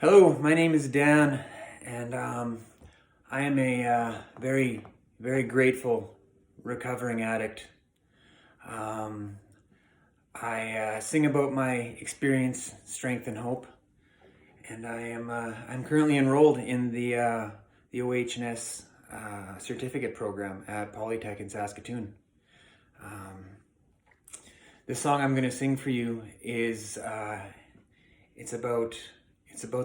Hello, my name is Dan, and I am a very, very grateful recovering addict. I sing about my experience, strength, and hope, and I'm currently enrolled in the OHS certificate program at Polytech in Saskatoon. The song I'm going to sing for you is it's about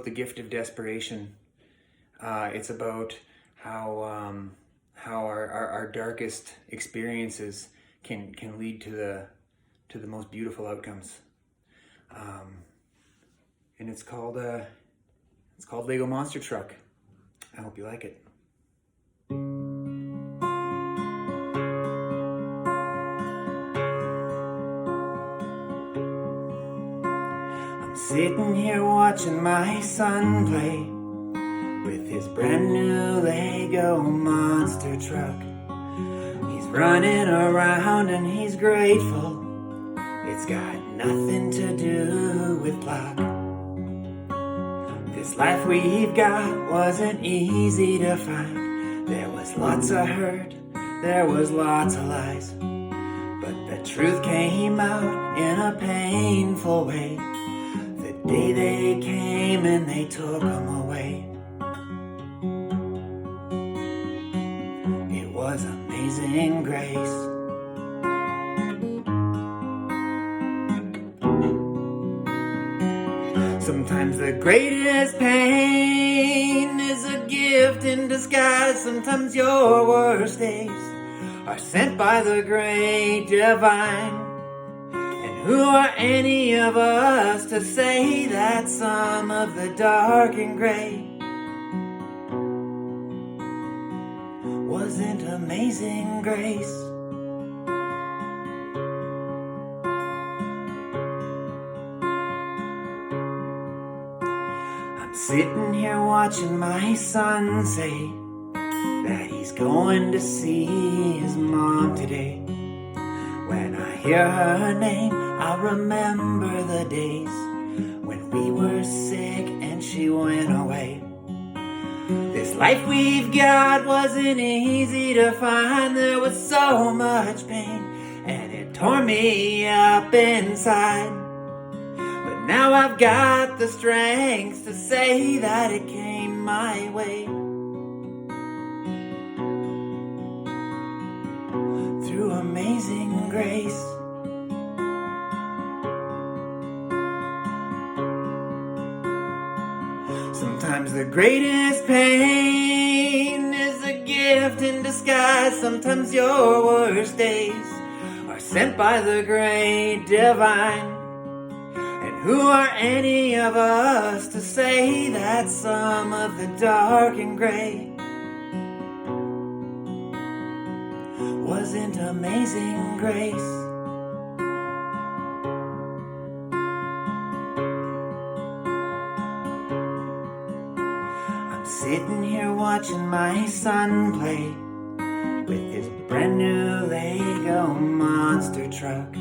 the gift of desperation. It's about how our darkest experiences can lead to the most beautiful outcomes. And it's called Lego Monster Truck. I hope you like it. Sitting here watching my son play with his brand new Lego monster truck. He's running around and he's grateful. It's got nothing to do with luck. This life we've got wasn't easy to find. There was lots of hurt, there was lots of lies, but the truth came out in a painful way. Day they came and they took him away. It was amazing grace. Sometimes the greatest pain is a gift in disguise. Sometimes your worst days are sent by the great divine. Who are any of us to say that some of the dark and gray wasn't amazing grace? I'm sitting here watching my son say that he's going to see his mom today. When I hear her name, I remember the days when we were sick and she went away. This life we've got wasn't easy to find. There was so much pain and it tore me up inside. But now I've got the strength to say that it came my way. Through amazing grace. Sometimes the greatest pain is a gift in disguise. Sometimes your worst days are sent by the great divine. And who are any of us to say that some of the dark and gray wasn't amazing grace? I'm sitting here watching my son play with his brand new Lego monster truck.